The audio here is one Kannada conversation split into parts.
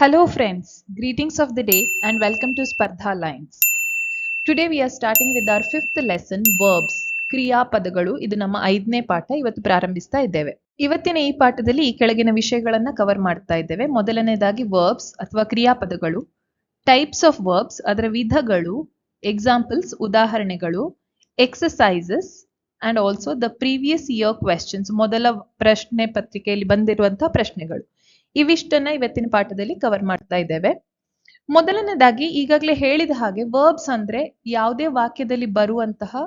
Hello friends, greetings of the day and welcome to Spardha Lines. Today we are starting with our fifth lesson, Verbs. ಕ್ರಿಯಾಪದಗಳು. ಇದು ನಮ್ಮ 5ನೇ ಪಾಠ. ಇವತ್ತು ಪ್ರಾರಂಭಿಸ್ತಾ ಇದ್ದೇವೆ. ಇವತ್ತಿನ ಈ ಪಾಠದಲ್ಲಿ ಈ ಕೆಳಗಿನ ವಿಷಯಗಳನ್ನ ಕವರ್ ಮಾಡ್ತಾ ಇದ್ದೇವೆ. ಮೊದಲನೇದಾಗಿ ವರ್ಬ್ಸ್ ಅಥವಾ ಕ್ರಿಯಾಪದಗಳು, ಟೈಪ್ಸ್ ಆಫ್ ವರ್ಬ್ಸ್ ಅದರ ವಿಧಗಳು, ಎಕ್ಸಾಂಪಲ್ಸ್ ಉದಾಹರಣೆಗಳು, exercises and also the previous year questions, ಮೊದಲ ಪ್ರಶ್ನೆ ಪತ್ರಿಕೆಯಲ್ಲಿ ಬಂದಿರುವಂತಹ ಪ್ರಶ್ನೆಗಳು. ಇವಿಷ್ಟನ್ನ ಇವತ್ತಿನ ಪಾಠದಲ್ಲಿ ಕವರ್ ಮಾಡ್ತಾ ಇದ್ದೇವೆ. ಮೊದಲನೇದಾಗಿ ಈಗಾಗಲೇ ಹೇಳಿದ ಹಾಗೆ ವರ್ಬ್ಸ್ ಅಂದ್ರೆ ಯಾವುದೇ ವಾಕ್ಯದಲ್ಲಿ ಬರುವಂತಹ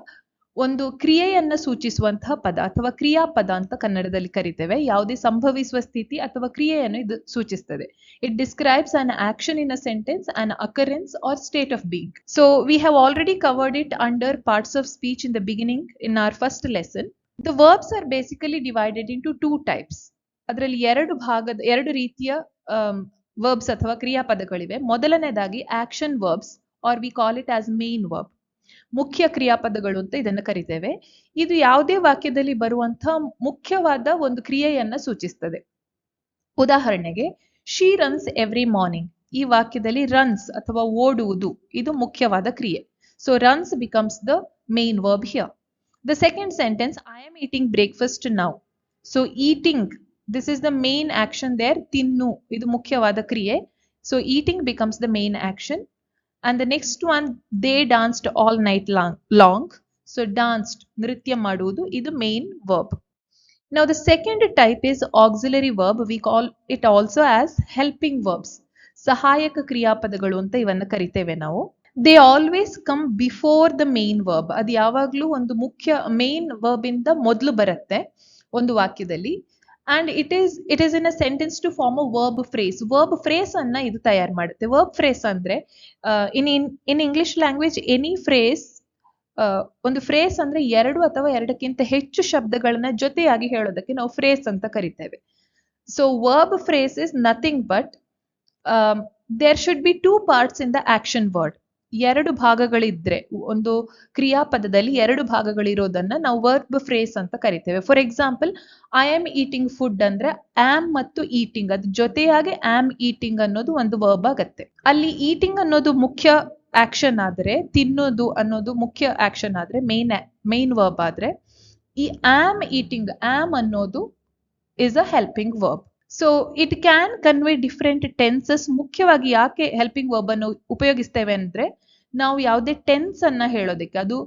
ಒಂದು ಕ್ರಿಯೆಯನ್ನ ಸೂಚಿಸುವಂತಹ ಪದ ಅಥವಾ ಕ್ರಿಯಾಪದ ಅಂತ ಕನ್ನಡದಲ್ಲಿ ಕರಿತೇವೆ. ಯಾವುದೇ ಸಂಭವಿಸುವ ಸ್ಥಿತಿ ಅಥವಾ ಕ್ರಿಯೆಯನ್ನು ಇದು ಸೂಚಿಸ್ತದೆ. It describes an action in a sentence, an occurrence or state of being. So we have already covered it under parts of speech in the beginning in our first lesson. The verbs are basically divided into 2 types. ಅದರಲ್ಲಿ ಎರಡು ರೀತಿಯ ವರ್ಬ್ಸ್ ಅಥವಾ ಕ್ರಿಯಾಪದಗಳಿವೆ. ಮೊದಲನೇದಾಗಿ action verbs are we call it as main verb. ಮುಖ್ಯ ಕ್ರಿಯಾಪದಗಳು ಅಂತ ಇದನ್ನು ಕರಿತೇವೆ. ಇದು ಯಾವುದೇ ವಾಕ್ಯದಲ್ಲಿ ಬರುವಂತಹ ಮುಖ್ಯವಾದ ಒಂದು ಕ್ರಿಯೆಯನ್ನ ಸೂಚಿಸ್ತದೆ. ಉದಾಹರಣೆಗೆ, ಶಿ ರನ್ಸ್ ಎವ್ರಿ ಮಾರ್ನಿಂಗ್. ಈ ವಾಕ್ಯದಲ್ಲಿ ರನ್ಸ್ ಅಥವಾ ಓಡುವುದು ಇದು ಮುಖ್ಯವಾದ ಕ್ರಿಯೆ. So runs becomes the main verb here. The second sentence, I am eating breakfast now. So eating, this is the main action there. Tinnu, idu mukhyavada kriye. So eating becomes the main action. And the next one, they danced all night long. So danced, nritya madudu, idu main verb. Now the second type is auxiliary verb. We call it also as helping verbs. Sahayaka kriyapadagalu anta ivanna kariteve ನಾವು. They always come before the main verb. ಅದು ಯಾವಾಗಲೂ ಒಂದು ಮುಖ್ಯ main verb ಇಂದ ಮೊದಲು ಬರುತ್ತೆ ಒಂದು ವಾಕ್ಯದಲ್ಲಿ. And it is in a sentence to form a verb phrase. Verb phrase ಅನ್ನ ಇದು ತಯಾರು ಮಾಡುತ್ತೆ. Verb phrase ಅಂದ್ರೆ in English language any phrase, ಒಂದು ಫ್ರೇಸ್ ಅಂದ್ರೆ 2 ಅಥವಾ 2ಕ್ಕಿಂತ ಹೆಚ್ಚು ಶಬ್ದಗಳನ್ನ ಜೊತೆಯಾಗಿ ಹೇಳೋದಕ್ಕೆ ನಾವು ಫ್ರೇಸ್ ಅಂತ ಕರಿತೇವೆ. So verb phrase is nothing but there should be 2 parts in the action word. 2 ಭಾಗಗಳಿದ್ರೆ, ಒಂದು ಕ್ರಿಯಾಪದದಲ್ಲಿ 2 ಭಾಗಗಳಿರೋದನ್ನ ನಾವು ವರ್ಬ್ ಫ್ರೇಸ್ ಅಂತ ಕರಿತೇವೆ. For example, I am eating food ಅಂದ್ರೆ ಆಮ್ ಮತ್ತು ಈಟಿಂಗ್ ಅದ್ರ ಜೊತೆಯಾಗಿ ಆಮ್ ಈಟಿಂಗ್ ಅನ್ನೋದು ಒಂದು ವರ್ಬ್ ಆಗತ್ತೆ. ಅಲ್ಲಿ ಈಟಿಂಗ್ ಅನ್ನೋದು ಮುಖ್ಯ ಆಕ್ಷನ್ ಆದ್ರೆ, ತಿನ್ನೋದು ಅನ್ನೋದು ಮುಖ್ಯ ಆಕ್ಷನ್ ಆದ್ರೆ, ಮೇನ್ ವರ್ಬ್ ಆದ್ರೆ, ಈ ಆಮ್ ಈಟಿಂಗ್, ಆಮ್ ಅನ್ನೋದು is a helping verb. So it can convey different tenses. ಮುಖ್ಯವಾಗಿ ಯಾಕೆ ಹೆಲ್ಪಿಂಗ್ ವರ್ಬ್ ಅನ್ನು ಉಪಯೋಗಿಸ್ತೇವೆ ಅಂದ್ರೆ, ನಾವು ಯಾವುದೇ ಟೆನ್ಸ್ ಅನ್ನ ಹೇಳೋದಕ್ಕೆ, ಅದು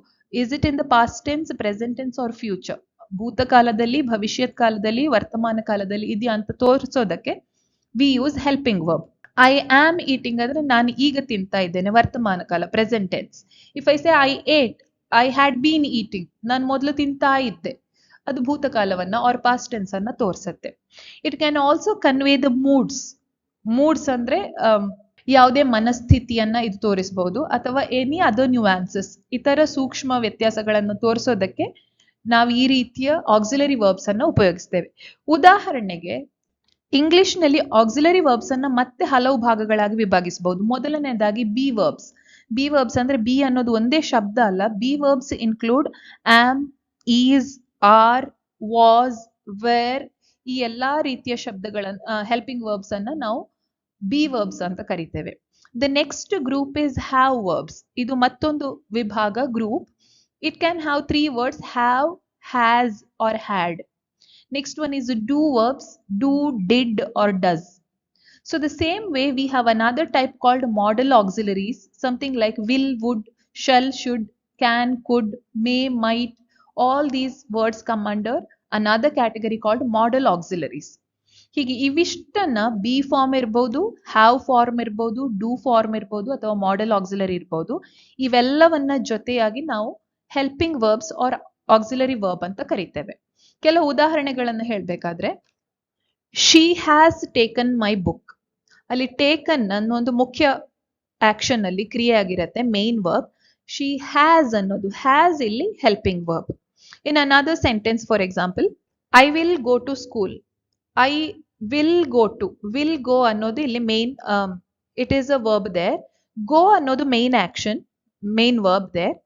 is it in the past tense, present tense or future, ಭೂತಕಾಲದಲ್ಲಿ, ಭವಿಷ್ಯತ್ ಕಾಲದಲ್ಲಿ, ವರ್ತಮಾನ ಕಾಲದಲ್ಲಿ ಇದೆಯಾ ಅಂತ ತೋರಿಸೋದಕ್ಕೆ we use helping verb. I am eating ಅಂದ್ರೆ ನಾನು ಈಗ ತಿಂತಾ ಇದ್ದೇನೆ, ವರ್ತಮಾನ ಕಾಲ, present tense. If I say I ate, I had been eating, ನಾನು ಮೊದಲು ತಿಂತಾ ಇದ್ದೆ, ಅದು ಭೂತಕಾಲವನ್ನ ಆರ್ ಪಾಸ್ಟ್ ಟೆನ್ಸ್ ಅನ್ನ ತೋರಿಸುತ್ತೆ. It can also convey the moods. Moods ಅಂದ್ರೆ ಯಾವುದೇ ಮನಸ್ಥಿತಿಯನ್ನ ಇದು ತೋರಿಸಬಹುದು, ಅಥವಾ ಎನಿ ಅದರ್ ನ್ಯೂಆನ್ಸಸ್, ಇತರ ಸೂಕ್ಷ್ಮ ವ್ಯತ್ಯಾಸಗಳನ್ನು ತೋರಿಸೋದಕ್ಕೆ ನಾವು ಈ ರೀತಿಯ ಆಕ್ಸಿಲರಿ ವರ್ಬ್ಸ್ ಅನ್ನ ಉಪಯೋಗಿಸ್ತೇವೆ. ಉದಾಹರಣೆಗೆ, ಇಂಗ್ಲಿಷ್ ನಲ್ಲಿ ಆಕ್ಸಿಲರಿ ವರ್ಬ್ಸ್ ಅನ್ನ ಮತ್ತೆ ಹಲವು ಭಾಗಗಳಾಗಿ ವಿಭಾಗಿಸಬಹುದು. ಮೊದಲನೇದಾಗಿ ಬಿ ವರ್ಬ್ಸ್. ಬಿ ವರ್ಬ್ಸ್ ಅಂದ್ರೆ ಬಿ ಅನ್ನೋದು ಒಂದೇ ಶಬ್ದ ಅಲ್ಲ. Be verbs include am, is, are, was, were, ಈ ಎಲ್ಲಾ ರೀತಿಯ ಶಬ್ದಗಳನ್ನ, ಹೆಲ್ಪಿಂಗ್ ವರ್ಬ್ಸ್ ಅನ್ನ ನಾವು ಬಿ ವರ್ಬ್ಸ್ ಅಂತ ಕರಿತೇವೆ. The next group is have verbs. ಇದು ಮತ್ತೊಂದು ವಿಭಾಗ, group. It can have 3 words: have, has R had. Next one is do verbs: do, did or does. So the same way we have another type called modal auxiliaries, something like will, would, shall, should, can, could, may, might. All these words come under another category called modal auxiliaries. ಹೀಗೆ ಇವಿಷ್ಟನ್ನ ಬಿ ಫಾರ್ಮ್ ಇರ್ಬೋದು, ಹ್ಯಾವ್ ಫಾರ್ಮ್ ಇರ್ಬೋದು, ಡೂ ಫಾರ್ಮ್ ಇರ್ಬೋದು, ಅಥವಾ ಮಾಡೆಲ್ ಆಕ್ಸಿಲರಿ ಇರ್ಬೋದು. ಇವೆಲ್ಲವನ್ನ ಜೊತೆಯಾಗಿ ನಾವು helping verbs or auxiliary verb ಅಂತ ಕರಿತೇವೆ. ಕೆಲವು ಉದಾಹರಣೆಗಳನ್ನು ಹೇಳಬೇಕಾದ್ರೆ, she has taken my book. ಅಲ್ಲಿ ಟೇಕನ್ ಅನ್ನೋ ಒಂದು ಮುಖ್ಯ ಆಕ್ಷನ್ ಅಲ್ಲಿ ಕ್ರಿಯೆ ಆಗಿರತ್ತೆ, ಮೇನ್ ವರ್ಬ್. ಶಿ ಹ್ಯಾಸ್ ಅನ್ನೋದು, ಹ್ಯಾಸ್ ಇಲ್ಲಿ helping verb. In another sentence, for example, I will go to school. I will go to, will ಗೋ ಅನ್ನೋದು ಇಲ್ಲಿ main, it is a verb there. Go ಅನ್ನೋದು main action, main verb there,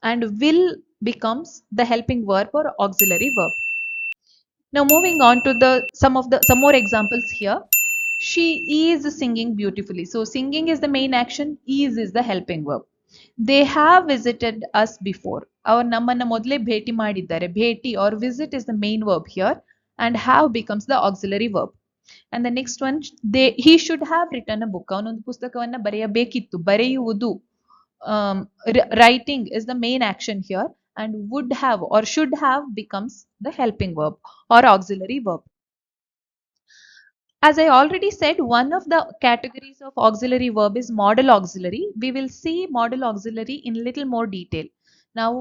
and will becomes the helping verb or auxiliary verb. Now moving on to some more examples here. She is singing beautifully. So singing is the main action, is the helping verb. They have visited us before. ಅವರು ನಮ್ಮನ್ನ ಮೊದಲೇ ಭೇಟಿ ಮಾಡಿದ್ದಾರೆ. ಭೇಟಿ or visit is the main verb here and have becomes the auxiliary verb. And the next one, he should have written a book. ಅವನೊಂದು ಪುಸ್ತಕವನ್ನ ಬರೆಯಬೇಕಿತ್ತು. ಬರೆಯುವುದು, writing is the main action here and would have or should have becomes the helping verb or auxiliary verb. As I already said, one of the categories of auxiliary verb is modal auxiliary. We will see modal auxiliary in little more detail. ನಾವು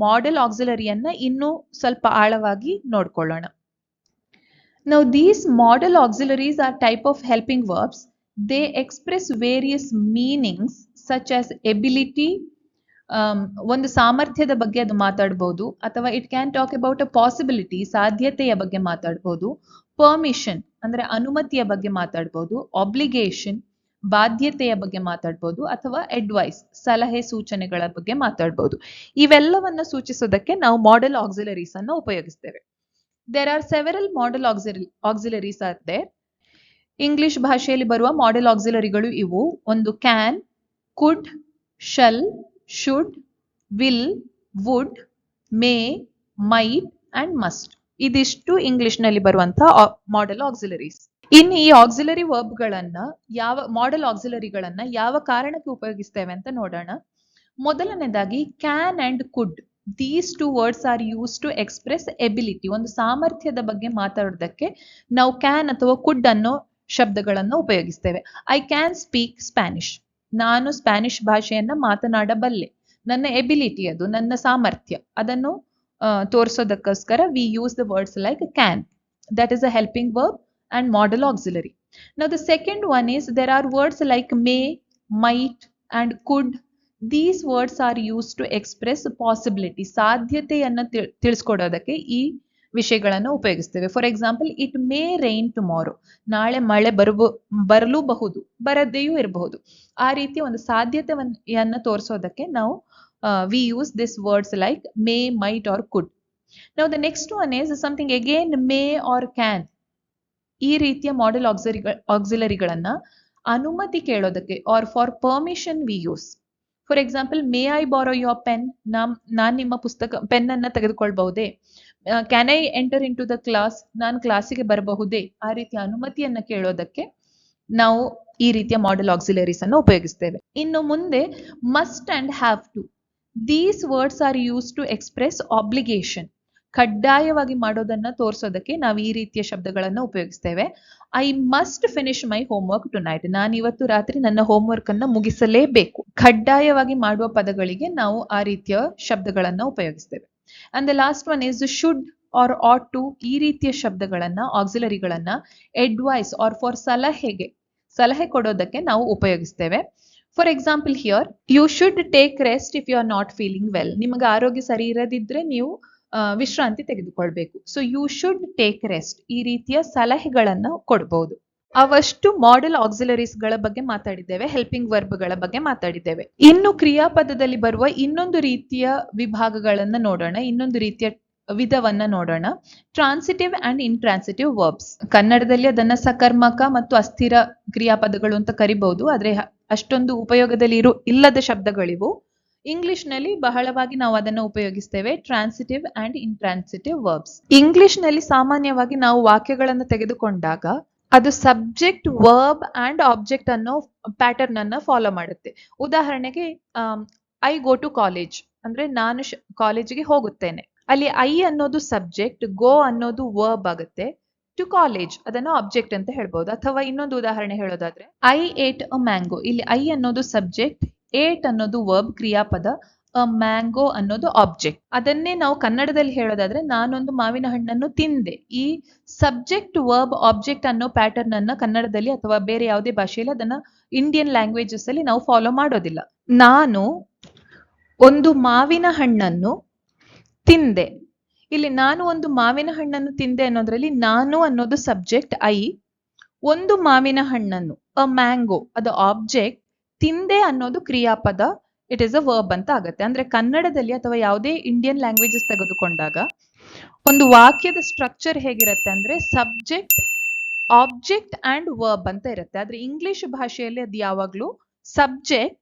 modal auxiliary ಅನ್ನ ಇನ್ನೂ ಸ್ವಲ್ಪ ಆಳವಾಗಿ ನೋಡ್ಕೊಳ್ಳೋಣ. Now these modal auxiliaries are type of helping verbs. They express various meanings such as ability, ಒಂದು ಸಾಮರ್ಥ್ಯದ ಬಗ್ಗೆ ಅದು ಮಾತಾಡಬಹುದು, ಅಥವಾ it can talk about a possibility, ಸಾಧ್ಯತೆಯ ಬಗ್ಗೆ ಮಾತಾಡಬಹುದು, ಪರ್ಮಿಷನ್ ಅಂದ್ರೆ ಅನುಮತಿಯ ಬಗ್ಗೆ ಮಾತಾಡಬಹುದು, ಆಬ್ಲಿಗೇಷನ್ ಬಾಧ್ಯತೆಯ ಬಗ್ಗೆ ಮಾತಾಡಬಹುದು, ಅಥವಾ ಅಡ್ವೈಸ್ ಸಲಹೆ ಸೂಚನೆಗಳ ಬಗ್ಗೆ ಮಾತಾಡಬಹುದು. ಇವೆಲ್ಲವನ್ನ ಸೂಚಿಸೋದಕ್ಕೆ ನಾವು ಮಾಡೆಲ್ ಆಕ್ಸಿಲರೀಸ್ ಅನ್ನು ಉಪಯೋಗಿಸ್ತೇವೆ. There are several modal auxiliaries are there. English ಭಾಷೆಯಲ್ಲಿ ಬರುವ ಮಾಡೆಲ್ ಆಕ್ಸಿಲರಿಗಳು ಇವು. ಒಂದು can, could, shall, should, will, would, may, might and must. ಇದಿಷ್ಟು ಇಂಗ್ಲಿಷ್ ನಲ್ಲಿ ಬರುವಂತಹ ಮಾಡೆಲ್ ಆಕ್ಸಿಲರೀಸ್. ಇನ್ನು ಈ ಆಕ್ಸಿಲರಿ ವರ್ಬ್ ಗಳನ್ನ ಮಾಡೆಲ್ ಆಕ್ಸಿಲರಿಗಳನ್ನ ಯಾವ ಕಾರಣಕ್ಕೆ ಉಪಯೋಗಿಸ್ತೇವೆ ಅಂತ ನೋಡೋಣ. ಮೊದಲನೇದಾಗಿ can and could, these two words are use to express ability. ಒಂದು ಸಾಮರ್ಥ್ಯದ ಬಗ್ಗೆ ಮಾತಾಡೋದಕ್ಕೆ ನಾವು ಕ್ಯಾನ್ ಅಥವಾ ಕುಡ್ ಅನ್ನೋ ಶಬ್ದಗಳನ್ನು ಉಪಯೋಗಿಸ್ತೇವೆ. ಐ ಕ್ಯಾನ್ ಸ್ಪೀಕ್ ಸ್ಪ್ಯಾನಿಷ್, ನಾನು ಸ್ಪ್ಯಾನಿಷ್ ಭಾಷೆಯನ್ನ ಮಾತನಾಡಬಲ್ಲೆ. ನನ್ನ ಎಬಿಲಿಟಿ, ಅದು ನನ್ನ ಸಾಮರ್ಥ್ಯ, ಅದನ್ನು ತೋರಿಸೋದಕ್ಕೋಸ್ಕರ we use the words like can. That is a helping verb and modal auxiliary. Now the second one is there are words like may, might and could. These words are use to express possibility, ಸಾಧ್ಯತೆಯನ್ನು ತಿಳಿಸ್ಕೊಡೋದಕ್ಕೆ ಈ ವಿಷಯಗಳನ್ನು ಉಪಯೋಗಿಸ್ತೇವೆ. For example, it may rain tomorrow, ನಾಳೆ ಮಳೆ ಬರಲೂಬಹುದು, ಬರದೆಯೂ ಇರಬಹುದು. ಆ ರೀತಿಯ ಒಂದು ಸಾಧ್ಯತೆಯನ್ನು ತೋರಿಸೋದಕ್ಕೆ ನಾವು we use this words like may, might or could. Now the next one is something again may or can. ಈ ರೀತಿಯ ಮಾಡೆಲ್ ಆಕ್ಸಿಲರಿಗಳನ್ನ ಅನುಮತಿ ಕೇಳೋದಕ್ಕೆ or for permission we use. For example, may I borrow your pen, ನಾನ್ ನಿಮ್ಮ ಪೆನ್ ಅನ್ನ ತೆಗೆದುಕೊಳ್ಬಹುದೇ. Can I enter in to the class, ನಾನು ಕ್ಲಾಸಿಗೆ ಬರಬಹುದೇ. ಆ ರೀತಿಯ ಅನುಮತಿಯನ್ನ ಕೇಳೋದಕ್ಕೆ ನಾವು ಈ ರೀತಿಯ ಮಾಡೆಲ್ ಆಕ್ಸಿಲರೀಸ್ ಅನ್ನು ಉಪಯೋಗಿಸ್ತೇವೆ. ಇನ್ನು ಮುಂದೆ must and have to, these words are use to express obligation. ಕಡ್ಡಾಯವಾಗಿ ಮಾಡೋದನ್ನ ತೋರಿಸೋದಕ್ಕೆ ನಾವು ಈ ರೀತಿಯ ಶಬ್ದಗಳನ್ನು ಉಪಯೋಗಿಸ್ತೇವೆ. I must finish my homework tonight, ನಾನು ಇವತ್ತು ರಾತ್ರಿ ನನ್ನ ಹೋಮ್ವರ್ಕ್ ಅನ್ನ ಮುಗಿಸಲೇಬೇಕು. ಕಡ್ಡಾಯವಾಗಿ ಮಾಡುವ ಪದಗಳಿಗೆ ನಾವು ಆ ರೀತಿಯ ಶಬ್ದಗಳನ್ನ ಉಪಯೋಗಿಸ್ತೇವೆ. And the last one is should or ought to. ಈ ರೀತಿಯ ಶಬ್ದಗಳನ್ನ, ಆಕ್ಸಿಲರಿಗಳನ್ನ ಅಡ್ವೈಸ್ ಆರ್ ಫಾರ್ ಸಲಹೆ ಕೊಡೋದಕ್ಕೆ ನಾವು ಉಪಯೋಗಿಸ್ತೇವೆ. For example, here you should take rest if you are not feeling well. ನಿಮಗೆ ಆರೋಗ್ಯ ಸರಿ ಇರದಿದ್ರೆ ನೀವು ವಿಶ್ರಾಂತಿ ತೆಗೆದುಕೊಳ್ಬೇಕು. So you should take rest, ಈ ರೀತಿಯ ಸಲಹೆಗಳನ್ನ ಕೊಡಬಹುದು. ಅವಷ್ಟು ಮಾಡೆಲ್ ಆಕ್ಸಿಲರೀಸ್ ಗಳ ಬಗ್ಗೆ ಮಾತಾಡಿದ್ದೇವೆ, ಹೆಲ್ಪಿಂಗ್ ವರ್ಬ್ ಗಳ ಬಗ್ಗೆ ಮಾತಾಡಿದ್ದೇವೆ. ಇನ್ನು ಕ್ರಿಯಾಪದದಲ್ಲಿ ಬರುವ ಇನ್ನೊಂದು ರೀತಿಯ ವಿಭಾಗಗಳನ್ನ ನೋಡೋಣ, ಇನ್ನೊಂದು ರೀತಿಯ ವಿಧವನ್ನ ನೋಡೋಣ. Transitive and intransitive verbs. ಕನ್ನಡದಲ್ಲಿ ಅದನ್ನ ಸಕರ್ಮಕ ಮತ್ತು ಅಸ್ಥಿರ ಕ್ರಿಯಾಪದಗಳು ಅಂತ ಕರಿಬಹುದು, ಆದ್ರೆ ಅಷ್ಟೊಂದು ಉಪಯೋಗದಲ್ಲಿ ಇಲ್ಲದ ಶಬ್ದಗಳಿವು. ಇಂಗ್ಲಿಷ್ ನಲ್ಲಿ ಬಹಳವಾಗಿ ನಾವು ಅದನ್ನು ಉಪಯೋಗಿಸ್ತೇವೆ, transitive and intransitive verbs. English ನಲ್ಲಿ ಸಾಮಾನ್ಯವಾಗಿ ನಾವು ವಾಕ್ಯಗಳನ್ನು ತೆಗೆದುಕೊಂಡಾಗ ಅದು ಸಬ್ಜೆಕ್ಟ್, ವರ್ಬ್ ಅಂಡ್ ಆಬ್ಜೆಕ್ಟ್ ಅನ್ನೋ ಪ್ಯಾಟರ್ನ್ ಅನ್ನ ಫಾಲೋ ಮಾಡುತ್ತೆ. ಉದಾಹರಣೆಗೆ, ಐ ಗೋ ಟು ಕಾಲೇಜ್ ಅಂದ್ರೆ ನಾನು ಕಾಲೇಜಿಗೆ ಹೋಗುತ್ತೇನೆ. ಅಲ್ಲಿ ಐ ಅನ್ನೋದು ಸಬ್ಜೆಕ್ಟ್, ಗೋ ಅನ್ನೋದು ವರ್ಬ್ ಆಗುತ್ತೆ, ಟು ಕಾಲೇಜ್ ಅದನ್ನು ಆಬ್ಜೆಕ್ಟ್ ಅಂತ ಹೇಳ್ಬಹುದು. ಅಥವಾ ಇನ್ನೊಂದು ಉದಾಹರಣೆ ಹೇಳೋದಾದ್ರೆ, ಐ ಏಟ್ ಅ ಮ್ಯಾಂಗೋ. ಇಲ್ಲಿ ಐ ಅನ್ನೋದು ಸಬ್ಜೆಕ್ಟ್, ಏಟ್ ಅನ್ನೋದು ವರ್ಬ್ ಕ್ರಿಯಾಪದ, ಅ ಮ್ಯಾಂಗೋ ಅನ್ನೋದು ಆಬ್ಜೆಕ್ಟ್. ಅದನ್ನೇ ನಾವು ಕನ್ನಡದಲ್ಲಿ ಹೇಳೋದಾದ್ರೆ, ನಾನೊಂದು ಮಾವಿನ ಹಣ್ಣನ್ನು ತಿಂದೆ. ಈ ಸಬ್ಜೆಕ್ಟ್, ವರ್ಬ್, ಆಬ್ಜೆಕ್ಟ್ ಅನ್ನೋ ಪ್ಯಾಟರ್ನ್ ಅನ್ನ ಕನ್ನಡದಲ್ಲಿ ಅಥವಾ ಬೇರೆ ಯಾವುದೇ ಭಾಷೆಯಲ್ಲಿ ಅದನ್ನ ಇಂಡಿಯನ್ ಲ್ಯಾಂಗ್ವೇಜಸ್ ಅಲ್ಲಿ ನಾವು ಫಾಲೋ ಮಾಡೋದಿಲ್ಲ. ನಾನು ಒಂದು ಮಾವಿನ ಹಣ್ಣನ್ನು ತಿಂದೆ. ಇಲ್ಲಿ ನಾನು ಒಂದು ಮಾವಿನ ಹಣ್ಣನ್ನು ತಿಂದೆ ಅನ್ನೋದ್ರಲ್ಲಿ ನಾನು ಅನ್ನೋದು ಸಬ್ಜೆಕ್ಟ್ ಐ, ಒಂದು ಮಾವಿನ ಹಣ್ಣನ್ನು ಅ ಮ್ಯಾಂಗೋ ಅದು ಆಬ್ಜೆಕ್ಟ್, ತಿಂದೆ ಅನ್ನೋದು ಕ್ರಿಯಾಪದ, ಇಟ್ ಇಸ್ ಅ ವರ್ಬ್ ಅಂತ ಆಗುತ್ತೆ. ಅಂದ್ರೆ ಕನ್ನಡದಲ್ಲಿ ಅಥವಾ ಯಾವುದೇ ಇಂಡಿಯನ್ ಲ್ಯಾಂಗ್ವೇಜಸ್ ತೆಗೆದುಕೊಂಡಾಗ ಒಂದು ವಾಕ್ಯದ ಸ್ಟ್ರಕ್ಚರ್ ಹೇಗಿರುತ್ತೆ ಅಂದ್ರೆ, ಸಬ್ಜೆಕ್ಟ್, ಆಬ್ಜೆಕ್ಟ್ ಅಂಡ್ ವರ್ಬ್ ಅಂತ ಇರುತ್ತೆ. ಆದ್ರೆ ಇಂಗ್ಲಿಷ್ ಭಾಷೆಯಲ್ಲಿ ಅದು ಯಾವಾಗ್ಲೂ ಸಬ್ಜೆಕ್ಟ್,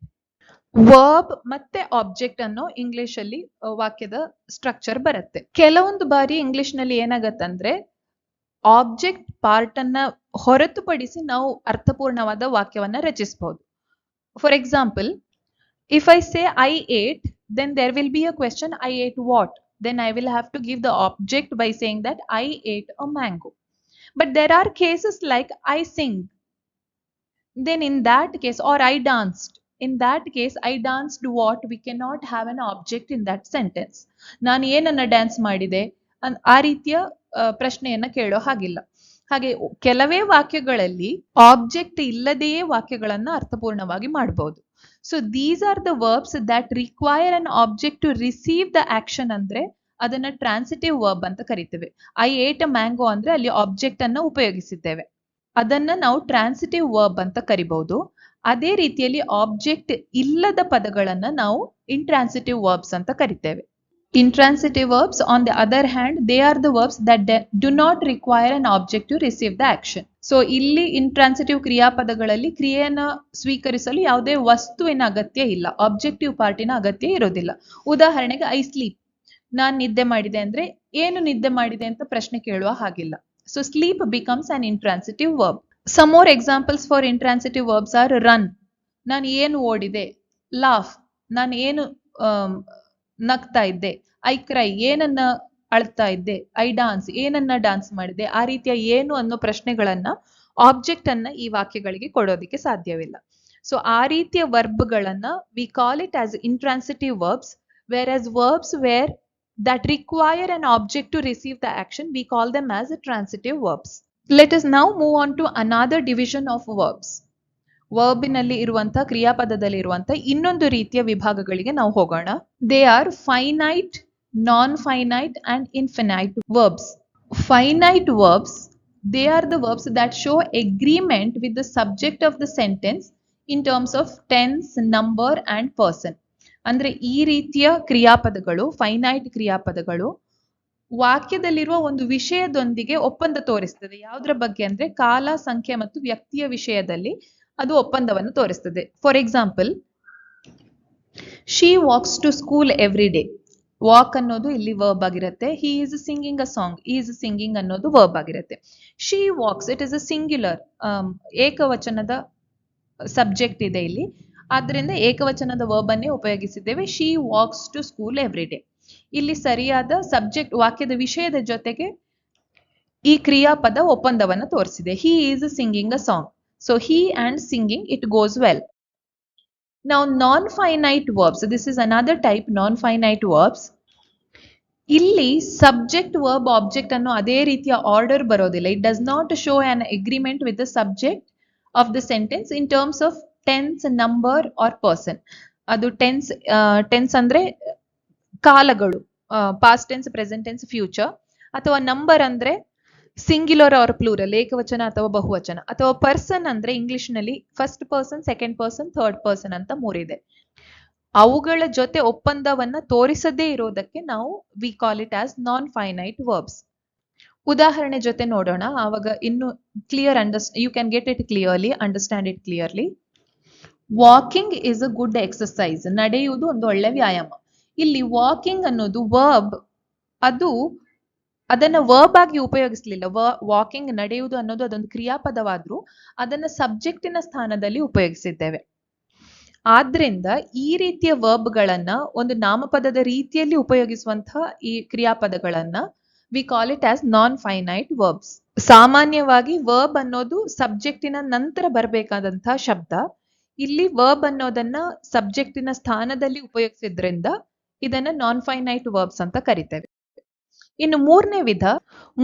ವರ್ಬ್ ಮತ್ತೆ ಆಬ್ಜೆಕ್ಟ್ ಅನ್ನೋ ಇಂಗ್ಲಿಷ್ ಅಲ್ಲಿ ವಾಕ್ಯದ ಸ್ಟ್ರಕ್ಚರ್ ಬರುತ್ತೆ. ಕೆಲವೊಂದು ಬಾರಿ ಇಂಗ್ಲಿಷ್ ನಲ್ಲಿ ಏನಾಗತ್ತಂದ್ರೆ ಆಬ್ಜೆಕ್ಟ್ ಪಾರ್ಟ್ ಅನ್ನ ಹೊರತುಪಡಿಸಿ ನಾವು ಅರ್ಥಪೂರ್ಣವಾದ ವಾಕ್ಯವನ್ನ ರಚಿಸಬಹುದು. For example, if I say I ate, then there will be a question, I ate what? Then I will have to give the object by saying that I ate a mango. But there are cases like I sing. Then in that case, or I danced. In that case, I danced what? We cannot have an object in that sentence. ನಾನು ಏನನ್ನ ಡ್ಯಾನ್ಸ್ ಮಾಡಿದೆ ಆ ರೀತಿಯ ಪ್ರಶ್ನೆಯನ್ನ ಕೇಳೋ ಹಾಗಿಲ್ಲ. ಹಾಗೆ ಕೆಲವೇ ವಾಕ್ಯಗಳಲ್ಲಿ ಆಬ್ಜೆಕ್ಟ್ ಇಲ್ಲದೆಯೇ ವಾಕ್ಯಗಳನ್ನ ಅರ್ಥಪೂರ್ಣವಾಗಿ ಮಾಡಬಹುದು. So these are the verbs that require an object to receive the action ಅಂದ್ರೆ ಅದನ್ನ ಟ್ರಾನ್ಸಿಟಿವ್ ವರ್ಬ್ ಅಂತ ಕರಿತೇವೆ. ಐ ಏಟ್ ಅ ಮ್ಯಾಂಗೋ ಅಂದ್ರೆ ಅಲ್ಲಿ ಆಬ್ಜೆಕ್ಟ್ ಅನ್ನ ಉಪಯೋಗಿಸಿದ್ದೇವೆ, ಅದನ್ನ ನಾವು ಟ್ರಾನ್ಸಿಟಿವ್ ವರ್ಬ್ ಅಂತ ಕರಿಬಹುದು. ಅದೇ ರೀತಿಯಲ್ಲಿ ಆಬ್ಜೆಕ್ಟ್ ಇಲ್ಲದ ಪದಗಳನ್ನ ನಾವು ಇಂಟ್ರಾನ್ಸಿಟಿವ್ ವರ್ಬ್ಸ್ ಅಂತ ಕರಿತೇವೆ. Intransitive verbs, on the other hand, they are the verbs that do not require an object to receive the action. So ಇಲ್ಲಿ intransitive ಕ್ರಿಯಾಪದಗಳಲ್ಲಿ ಕ್ರಿಯೆಯನ್ನ ಸ್ವೀಕರಿಸಲು ಯಾವುದೇ ವಸ್ತುವಿನ ಅಗತ್ಯ ಇಲ್ಲ, ಆಬ್ಜೆಕ್ಟಿವ್ ಪಾರ್ಟಿನ ಅಗತ್ಯ ಇರೋದಿಲ್ಲ. ಉದಾಹರಣೆಗೆ ಐ ಸ್ಲೀಪ್, ನಾನ್ ನಿದ್ದೆ ಮಾಡಿದೆ ಅಂದ್ರೆ ಏನು ನಿದ್ದೆ ಮಾಡಿದೆ ಅಂತ ಪ್ರಶ್ನೆ ಕೇಳುವ ಹಾಗಿಲ್ಲ. So sleep becomes an intransitive verb. Some more examples for intransitive verbs are run, ನಾನು ಏನು ಓಡಿದೆ. laugh, ನಾನು ಏನು ನಗ್ತಾ ಇದ್ದೆ. ಐ ಕ್ರೈ, ಏನನ್ನ ಅಳ್ತಾ ಇದ್ದೆ. ಐ ಡಾನ್ಸ್, ಏನನ್ನ ಡಾನ್ಸ್ ಮಾಡಿದೆ. ಆ ರೀತಿಯ ಏನು ಅನ್ನೋ ಪ್ರಶ್ನೆಗಳನ್ನ ಆಬ್ಜೆಕ್ಟ್ ಅನ್ನ ಈ ವಾಕ್ಯಗಳಿಗೆ ಕೊಡೋದಿಕ್ಕೆ ಸಾಧ್ಯವಿಲ್ಲ. ಸೊ ಆ ರೀತಿಯ ವರ್ಬ್ಗಳನ್ನ we call it as intransitive verbs, where as verbs were that require an object to receive the action, we call them as transitive verbs. Let us now move on to another division of verbs. ವರ್ಬಿನಲ್ಲಿ ಇರುವಂತಹ ಕ್ರಿಯಾಪದದಲ್ಲಿ ಇರುವಂತಹ ಇನ್ನೊಂದು ರೀತಿಯ ವಿಭಾಗಗಳಿಗೆ ನಾವು ಹೋಗೋಣ. They are finite, non finite and infinite verbs. Finite verbs, they are the verbs that show agreement with the subject of the sentence in terms of tense, number and person. ಅಂದ್ರೆ ಈ ರೀತಿಯ ಕ್ರಿಯಾಪದಗಳು, ಫೈನೈಟ್ ಕ್ರಿಯಾಪದಗಳು ವಾಕ್ಯದಲ್ಲಿರುವ ಒಂದು ವಿಷಯದೊಂದಿಗೆ ಒಪ್ಪಂದ ತೋರಿಸ್ತದೆ. ಯಾವುದರ ಬಗ್ಗೆ ಅಂದ್ರೆ ಕಾಲ, ಸಂಖ್ಯೆ ಮತ್ತು ವ್ಯಕ್ತಿಯ ವಿಷಯದಲ್ಲಿ ಅದು ಒಪ್ಪಂದವನ್ನು ತೋರಿಸ್ತದೆ. For example, she walks to school every day. Walk ಅನ್ನೋದು ಇಲ್ಲಿ ವರ್ಬ್ ಆಗಿರುತ್ತೆ. He is singing a song, is singing ಅನ್ನೋದು ವರ್ಬ್ ಆಗಿರುತ್ತೆ. She walks, it is a singular, ಏಕವಚನದ ಸಬ್ಜೆಕ್ಟ್ ಇದೆ ಇಲ್ಲಿ, ಆದ್ರಿಂದ ಏಕವಚನದ ವರ್ಬ್ ಅನ್ನೇ ಉಪಯೋಗಿಸಿದ್ದೇವೆ. She walks to school every day. ಇಲ್ಲಿ ಸರಿಯಾದ ಸಬ್ಜೆಕ್ಟ್, ವಾಕ್ಯದ ವಿಷಯದ ಜೊತೆಗೆ ಈ ಕ್ರಿಯಾಪದ ಒಪ್ಪಂದವನ್ನು ತೋರಿಸಿದೆ. ಹಿ is singing a song. So he and singing, it goes well. Now non-finite verbs, this is another type, non-finite verbs. ಇಲ್ಲಿ subject verb object ಅನ್ನೋ ಅದೇ ರೀತಿಯ ಆರ್ಡರ್ ಬರೋದಿಲ್ಲ. It does not show an agreement with the subject of the sentence in terms of tense, number or person. ಅದು tense ಅಂದ್ರೆ ಕಾಲಗಳು, past tense, present tense, future. ಅಥವಾ ನಂಬರ್ ಅಂದ್ರೆ ಸಿಂಗ್ಯುಲರ್ ಆರ್ ಪ್ಲೂರಲ್, ಏಕವಚನ ಅಥವಾ ಬಹುವಚನ. ಅಥವಾ ಪರ್ಸನ್ ಅಂದ್ರೆ ಇಂಗ್ಲಿಷ್ ನಲ್ಲಿ first person, second person, third person ಅಂತ ಮೂರಿದೆ. ಅವುಗಳ ಜೊತೆ ಒಪ್ಪಂದವನ್ನ ತೋರಿಸದೇ ಇರೋದಕ್ಕೆ ನಾವು we call it as non finite verbs. ಉದಾಹರಣೆ ಜೊತೆ ನೋಡೋಣ, ಆವಾಗ ಇನ್ನು clear you can get it clearly, understand it clearly. Walking is a good exercise, ನಡೆಯುವುದು ಒಂದು ಒಳ್ಳೆ ವ್ಯಾಯಾಮ. ಇಲ್ಲಿ ವಾಕಿಂಗ್ ಅನ್ನೋದು ವರ್ಬ್, ಅದು ಅದನ್ನ ವರ್ಬ್ ಆಗಿ ಉಪಯೋಗಿಸಲಿಲ್ಲ. ವಾಕಿಂಗ್, ನಡೆಯುವುದು ಅನ್ನೋದು ಅದೊಂದು ಕ್ರಿಯಾಪದವಾದ್ರೂ ಅದನ್ನ ಸಬ್ಜೆಕ್ಟಿನ ಸ್ಥಾನದಲ್ಲಿ ಉಪಯೋಗಿಸಿದ್ದೇವೆ. ಆದ್ರಿಂದ ಈ ರೀತಿಯ ವರ್ಬ್ಗಳನ್ನ, ಒಂದು ನಾಮಪದದ ರೀತಿಯಲ್ಲಿ ಉಪಯೋಗಿಸುವಂತಹ ಈ ಕ್ರಿಯಾಪದಗಳನ್ನ we call it as non finite verbs. ಸಾಮಾನ್ಯವಾಗಿ ವರ್ಬ್ ಅನ್ನೋದು ಸಬ್ಜೆಕ್ಟಿನ ನಂತರ ಬರಬೇಕಾದಂತಹ ಶಬ್ದ. ಇಲ್ಲಿ ವರ್ಬ್ ಅನ್ನೋದನ್ನ ಸಬ್ಜೆಕ್ಟಿನ ಸ್ಥಾನದಲ್ಲಿ ಉಪಯೋಗಿಸಿದ್ರಿಂದ ಇದನ್ನ ನಾನ್ ಫೈನೈಟ್ ವರ್ಬ್ಸ್ ಅಂತ ಕರಿತೇವೆ. ಇನ್ನು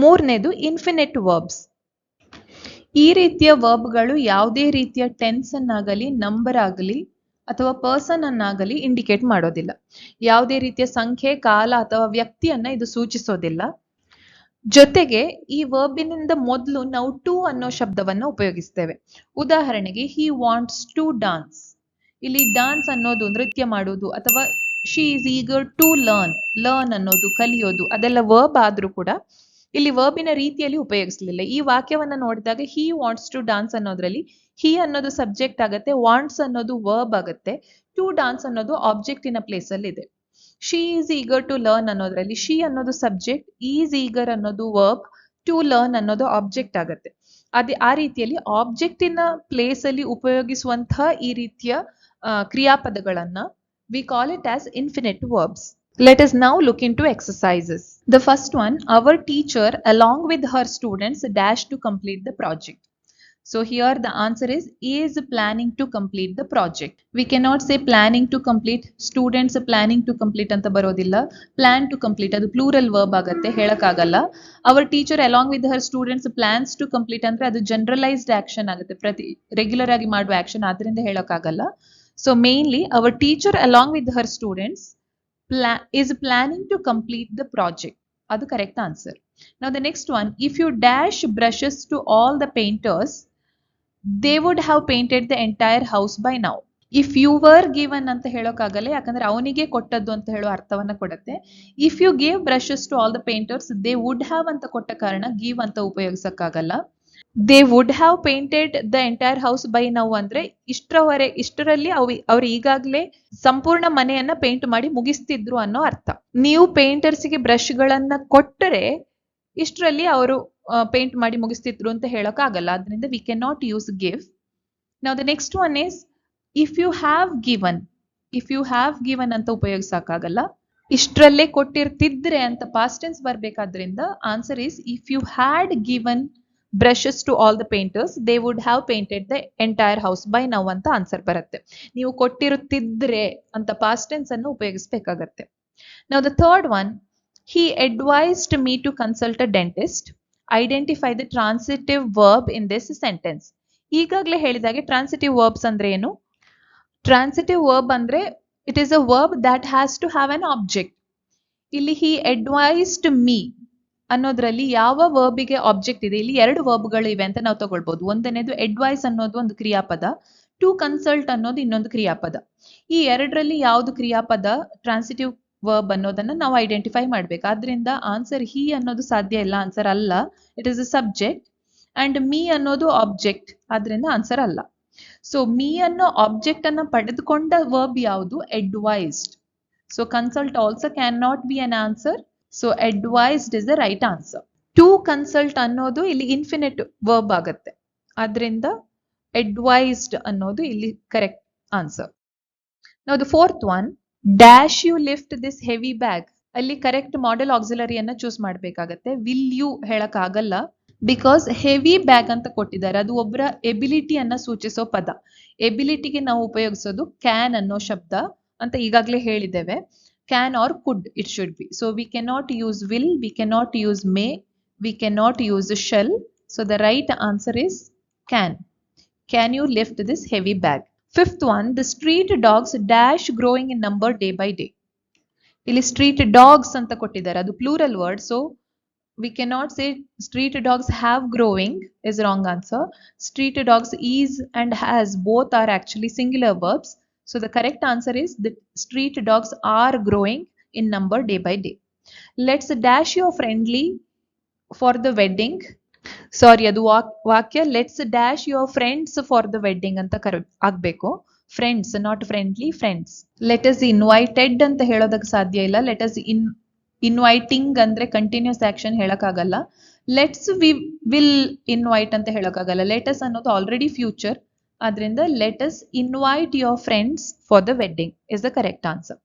ಮೂರನೇದು ಇನ್ಫಿನಿಟ್ ವರ್ಬ್ಸ್. ಈ ರೀತಿಯ ವರ್ಬ್ಗಳು ಯಾವುದೇ ರೀತಿಯ ಟೆನ್ಸ್ ಅನ್ನಾಗಲಿ, ನಂಬರ್ ಆಗಲಿ ಅಥವಾ ಪರ್ಸನ್ ಅನ್ನಾಗಲಿ ಇಂಡಿಕೇಟ್ ಮಾಡೋದಿಲ್ಲ. ಯಾವುದೇ ರೀತಿಯ ಸಂಖ್ಯೆ, ಕಾಲ ಅಥವಾ ವ್ಯಕ್ತಿಯನ್ನ ಇದು ಸೂಚಿಸೋದಿಲ್ಲ. ಜೊತೆಗೆ ಈ ವರ್ಬಿನಿಂದ ಮೊದಲು ನಾವು ಟು ಅನ್ನೋ ಶಬ್ದವನ್ನ ಉಪಯೋಗಿಸ್ತೇವೆ. ಉದಾಹರಣೆಗೆ, ಹಿ ವಾಂಟ್ಸ್ ಟು ಡಾನ್ಸ್. ಇಲ್ಲಿ ಡಾನ್ಸ್ ಅನ್ನೋದು ನೃತ್ಯ ಮಾಡೋದು, ಅಥವಾ she is eager to learn, learn ಅನ್ನೋದು ಕಲಿಯೋದು, ಅದೆಲ್ಲ ವರ್ಬ್ ಆದ್ರೂ ಕೂಡ ಇಲ್ಲಿ ವರ್ಬಿನ ರೀತಿಯಲ್ಲಿ ಉಪಯೋಗಿಸಲಿಲ್ಲ. ಈ ವಾಕ್ಯವನ್ನ ನೋಡಿದಾಗ ಹಿ ವಾಂಟ್ಸ್ ಟು ಡಾನ್ಸ್ ಅನ್ನೋದ್ರಲ್ಲಿ ಹಿ ಅನ್ನೋದು ಸಬ್ಜೆಕ್ಟ್ ಆಗುತ್ತೆ, ವಾಂಟ್ಸ್ ಅನ್ನೋದು ವರ್ಬ್ ಆಗುತ್ತೆ, ಟು ಡಾನ್ಸ್ ಅನ್ನೋದು ಆಬ್ಜೆಕ್ಟ್ ಇನ ಪ್ಲೇಸ್ ಅಲ್ಲಿ ಇದೆ. She is eager to learn ಅನ್ನೋದ್ರಲ್ಲಿ ಶಿ ಅನ್ನೋದು ಸಬ್ಜೆಕ್ಟ್, ಈಸ್ ಈಗರ್ ಅನ್ನೋದು ವರ್ಬ್, ಟು ಲರ್ನ್ ಅನ್ನೋದು ಆಬ್ಜೆಕ್ಟ್ ಆಗುತ್ತೆ. ಅದೇ ಆ ರೀತಿಯಲ್ಲಿ ಆಬ್ಜೆಕ್ಟಿನ ಪ್ಲೇಸ್ ಅಲ್ಲಿ ಉಪಯೋಗಿಸುವಂತಹ ಈ ರೀತಿಯ ಕ್ರಿಯಾಪದಗಳನ್ನ we call it as infinite verbs. Let us now look into exercises. The first one, our teacher along with her students dash to complete the project. So here the answer is planning to complete the project. We cannot say planning to complete, students planning to complete anta barodilla, plan to complete adu plural verb ಆಗುತ್ತೆ, ಹೇಳಕ್ಕಾಗಲ್ಲ. Our teacher along with her students plans to complete ಅಂದ್ರೆ ಅದು generalized action ಆಗುತ್ತೆ, ಪ್ರತಿ ರೆಗ್ಯುಲರ್ ಆಗಿ ಮಾಡುವ ಆಕ್ಷನ್, ಆದ್ರಿಂದ ಹೇಳಕ್ಕಾಗಲ್ಲ. So mainly our teacher along with her students is planning to complete the project. That's the correct answer. Now the next one, if you dash brushes to all the painters, they would have painted the entire house by now. If you were given ಅಂತ ಹೇಳೋಕ್ಕಾಗಲ್ಲ, ಯಾಕಂದ್ರೆ ಅವನಿಗೆ ಕೊಟ್ಟದ್ದು ಅಂತ ಹೇಳೋ ಅರ್ಥವನ್ನ ಕೊಡುತ್ತೆ. If you gave brushes to all the painters, they would have ಅಂತ ಕೊಟ್ಟ ಕಾರಣ give ಅಂತ ಉಪಯೋಗಿಸಕ್ಕಾಗಲ್ಲ. They would have painted the entire house by now ಅಂದ್ರೆ ಇಷ್ಟರಲ್ಲಿ ಅವ್ರು ಈಗಾಗಲೇ ಸಂಪೂರ್ಣ ಮನೆಯನ್ನ ಪೇಂಟ್ ಮಾಡಿ ಮುಗಿಸ್ತಿದ್ರು ಅನ್ನೋ ಅರ್ಥ. ನೀವು ಪೇಂಟರ್ಸ್ಗೆ ಬ್ರಷ್ ಗಳನ್ನ ಕೊಟ್ಟರೆ ಇಷ್ಟರಲ್ಲಿ ಅವರು ಪೇಂಟ್ ಮಾಡಿ ಮುಗಿಸ್ತಿದ್ರು ಅಂತ ಹೇಳಕ್ ಆಗಲ್ಲ, ಅದರಿಂದ we can not use give. Now the next one is if you have given ಅಂತ ಉಪಯೋಗಿಸಕ್ಕಾಗಲ್ಲ. ಇಷ್ಟರಲ್ಲೇ ಕೊಟ್ಟಿರ್ತಿದ್ರೆ ಅಂತ ಪಾಸ್ಟ್ ಟೆನ್ಸ್ ಬರ್ಬೇಕಾದ್ರಿಂದ answer is if you had given brushes to all the painters, they would have painted the entire house by now ಅಂತ ಆನ್ಸರ್ ಬರುತ್ತೆ. ನೀವು ಕೊಟ್ಟಿರುತ್ತಿದ್ರೆ ಅಂತ ಪಾಸ್ಟ್ ಟೆನ್ಸ್ ಅನ್ನು ಉಪಯೋಗಿಸಬೇಕಾಗತ್ತೆ. Now the third one, he advised me to consult a dentist. Identify the transitive verb in this sentence. ಈಗಾಗಲೇ ಹೇಳಿದಾಗೆ ಟ್ರಾನ್ಸಿಟಿವ್ ವರ್ಬ್ಸ್ ಅಂದ್ರೆ ಏನು? ಟ್ರಾನ್ಸಿಟಿವ್ ವರ್ಬ್ ಅಂದ್ರೆ it is a verb that has to have an object. ಇಲ್ಲಿ he advised me ಅನ್ನೋದ್ರಲ್ಲಿ ಯಾವ ವರ್ಬಿಗೆ ಆಬ್ಜೆಕ್ಟ್ ಇದೆ? ಇಲ್ಲಿ ಎರಡು ವರ್ಬ್ಗಳು ಇವೆ ಅಂತ ನಾವು ತಗೊಳ್ಬಹುದು. ಒಂದನೇದು ಅಡ್ವೈಸ್ ಅನ್ನೋದು ಒಂದು ಕ್ರಿಯಾಪದ, ಟು ಕನ್ಸಲ್ಟ್ ಅನ್ನೋದು ಇನ್ನೊಂದು ಕ್ರಿಯಾಪದ. ಈ ಎರಡರಲ್ಲಿ ಯಾವುದು ಕ್ರಿಯಾಪದ ಟ್ರಾನ್ಸಿಟಿವ್ ವರ್ಬ್ ಅನ್ನೋದನ್ನ ನಾವು ಐಡೆಂಟಿಫೈ ಮಾಡ್ಬೇಕು. ಆದ್ರಿಂದ ಆನ್ಸರ್ ಹಿ ಅನ್ನೋದು ಸಾಧ್ಯ ಇಲ್ಲ, ಆನ್ಸರ್ ಅಲ್ಲ. It is a subject and me ಅನ್ನೋದು ಆಬ್ಜೆಕ್ಟ್, ಆದ್ರಿಂದ ಆನ್ಸರ್ ಅಲ್ಲ. ಸೊ ಮೀ ಅನ್ನೋ ಆಬ್ಜೆಕ್ಟ್ ಅನ್ನ ಪಡೆದುಕೊಂಡ ವರ್ಬ್ ಯಾವುದು? Advised. So consult also can not be an answer. So advised is the right answer. To consult ಅನ್ನೋದು ಇಲ್ಲಿ ಇನ್ಫಿನಿಟ್ ವರ್ಬ್ ಆಗುತ್ತೆ, ಆದ್ರಿಂದ advised ಅನ್ನೋದು ಇಲ್ಲಿ correct answer. Now the fourth one, dash you lift this heavy bag. ಅಲ್ಲಿ ಕರೆಕ್ಟ್ ಮಾಡೆಲ್ ಆಕ್ಸಿಲರಿ ಅನ್ನ ಚೂಸ್ ಮಾಡ್ಬೇಕಾಗತ್ತೆ. ವಿಲ್ ಯು ಹೇಳಕ್ ಆಗಲ್ಲ, ಬಿಕಾಸ್ ಹೆವಿ ಬ್ಯಾಗ್ ಅಂತ ಕೊಟ್ಟಿದ್ದಾರೆ, ಅದು ಒಬ್ಬರ ಎಬಿಲಿಟಿ ಅನ್ನ ಸೂಚಿಸೋ ಪದ. ಎಬಿಲಿಟಿಗೆ ನಾವು ಉಪಯೋಗಿಸೋದು ಕ್ಯಾನ್ ಅನ್ನೋ ಶಬ್ದ ಅಂತ ಈಗಾಗಲೇ ಹೇಳಿದ್ದೇವೆ. Can or could it should be. So we cannot use will, we cannot use may, we cannot use shall. So the right answer is can. Can you lift this heavy bag? Fifth one, the street dogs dash growing in number day by day. Ili street dogs anta kottidare, adu plural word, so we cannot say street dogs have growing is wrong answer. Street dogs is and has both are actually singular verbs. So the correct answer is the street dogs are growing in number day by day. Let's dash your friendly for the wedding. Sorry, adu vakya let's dash your friends for the wedding anta agbeku. Friends, not friendly, friends. Let us invited anta ಹೇಳೋದಕ್ಕೆ ಸಾಧ್ಯ ಇಲ್ಲ. Let us inviting ಅಂದ್ರೆ ಕಂಟಿನ್ಯೂಸ್ ಆಕ್ಷನ್ ಹೇಳಕ್ಕಾಗಲ್ಲ. ಲೆಟ್ಸ್ ವಿ ವಿಲ್ ಇನ್ವೈಟ್ ಅಂತ ಹೇಳಕ್ಕಾಗಲ್ಲ. ಲೆಟ್ ಅಸ್ ಅನ್ನೋದು ಆಲ್ರೆಡಿ ಫ್ಯೂಚರ್, ಆದ್ರಿಂದ let us invite your friends for the wedding is the correct answer.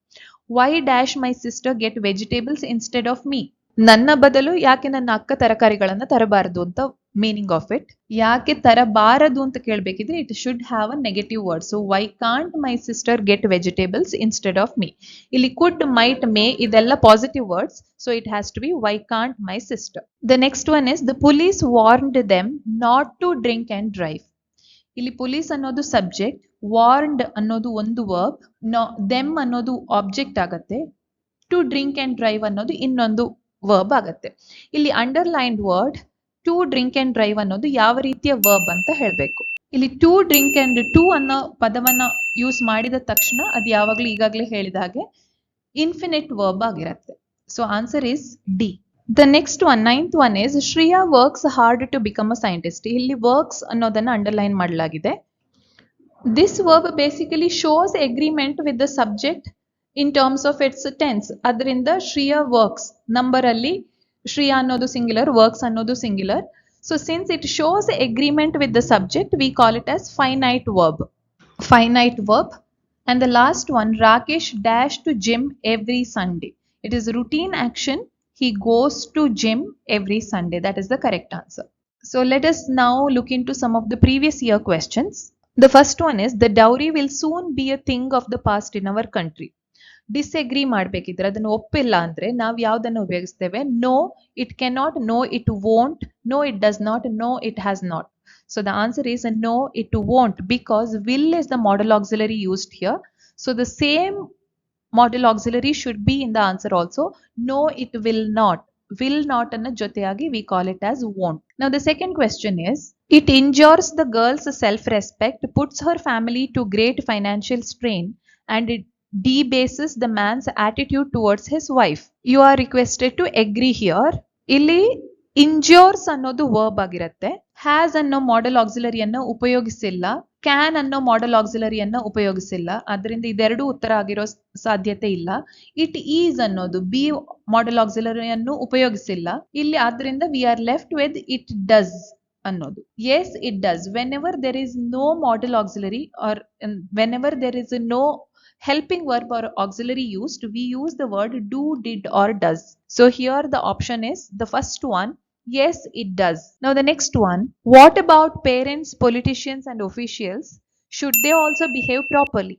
Why dash my sister get vegetables instead of me. ನನ್ನ ಬದಲು ಯಾಕೆ ನನ್ನ ಅಕ್ಕ ತರಕಾರಿಗಳನ್ನ ತರಬಾರದು ಅಂತ ಮೀನಿಂಗ್ ಆಫ್ ಇಟ್. ಯಾಕೆ ತರಬಾರದು ಅಂತ ಕೇಳ್ಬೇಕಿದ್ರೆ it should have a negative word. So why can't my sister get vegetables instead of me. ಇಲ್ಲಿ ಕುಡ್, ಮೈಟ್, ಮೇ ಇದೆಲ್ಲ positive words, so it has to be why can't my sister. The next one is the police warned them not to drink and drive. ಇಲ್ಲಿ ಪೊಲೀಸ್ ಅನ್ನೋದು ಸಬ್ಜೆಕ್ಟ್, ವಾರ್ನ್ಡ್ ಅನ್ನೋದು ಒಂದು ವರ್ಬ್, ದೆಮ್ ಅನ್ನೋದು ಆಬ್ಜೆಕ್ಟ್ ಆಗತ್ತೆ, ಟು ಡ್ರಿಂಕ್ ಅಂಡ್ ಡ್ರೈವ್ ಅನ್ನೋದು ಇನ್ನೊಂದು ವರ್ಬ್ ಆಗತ್ತೆ. ಇಲ್ಲಿ underlined word to drink and drive ಅನ್ನೋದು ಯಾವ ರೀತಿಯ ವರ್ಬ್ ಅಂತ ಹೇಳ್ಬೇಕು. ಇಲ್ಲಿ ಟು ಡ್ರಿಂಕ್ ಅಂಡ್ ಟು ಅನ್ನೋ ಪದವನ್ನ ಯೂಸ್ ಮಾಡಿದ ತಕ್ಷಣ ಅದು ಯಾವಾಗ್ಲೂ ಈಗಾಗಲೇ ಹೇಳಿದ ಹಾಗೆ ಇನ್ಫಿನಿಟ್ ವರ್ಬ್ ಆಗಿರತ್ತೆ. So answer is D. The next one, ninth one is Shreya works hard to become a scientist. ಇಲ್ಲಿ works ಅನ್ನೋದನ್ನ ಅಂಡರ್ಲೈನ್ ಮಾಡಲಾಗಿದೆ. This verb basically shows agreement with the subject in terms of its tense. ಅದರಿಂದ Shreya works. Number ಅಲ್ಲಿ Shreya ಅನ್ನೋದು singular, works ಅನ್ನೋದು singular. So since it shows agreement with the subject, we call it as finite verb. Finite verb. And the last one, Rakesh dash to gym every Sunday. It is routine action. He goes to gym every Sunday. That is the correct answer. So let us now look into some of the previous year questions. The first one is the dowry will soon be a thing of the past in our country. Disagree ಮಾಡಬೇಕಿದ್ರೆ ಅದನ್ನು ಒಪ್ಪಿಲ್ಲ ಅಂದ್ರೆ ನಾವು ಯಾವುದನ್ನು ಉಪಯೋಗಿಸ್ತೇವೆ? No it cannot, no it won't, no it does not, no it has not. So the answer is no, it won't, because will is the modal auxiliary used here. So the same modal auxiliary should be in the answer also. No, it will not. Will not anna joteyagi we call it as won't. Now the second question is, it injures the girl's self-respect, puts her family to great financial strain, and it debases the man's attitude towards his wife. You are requested to agree here. ಇಲ್ಲಿ injures ಅನ್ನೋದು verb ಆಗಿರುತ್ತೆ. has ಅನ್ನೋ modal auxiliary ಅನ್ನು ಉಪಯೋಗಿಸಿಲ್ಲ. can ಅನ್ನೋ modal auxiliary ಅನ್ನು ಉಪಯೋಗಿಸಿಲ್ಲ. ಅದರಿಂದ ಇದೆರಡು ಉತ್ತರ ಆಗಿರೋ ಸಾಧ್ಯತೆ ಇಲ್ಲ. it is ಅನ್ನೋದು be modal auxiliary ಅನ್ನು ಉಪಯೋಗಿಸಿಲ್ಲ ಇಲ್ಲಿ. ಆದ್ದರಿಂದ we are left with it does ಅನ್ನೋದು. Yes, it does. Whenever there is no modal auxiliary or whenever there is no helping verb or auxiliary used, we use the word do, did or does. So here the option is the first one. Yes, it does. Now the next one, what about parents, politicians and officials? Should they also behave properly?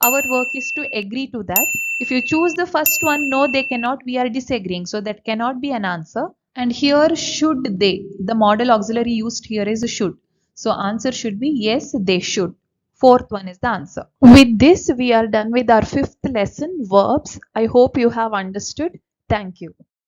Our work is to agree to that. If you choose the first one, no, they cannot, we are disagreeing. So that cannot be an answer. And here should they, the modal auxiliary used here is should. So answer should be yes, they should. Fourth one is the answer. With this, we are done with our fifth lesson, verbs. I hope you have understood. Thank you.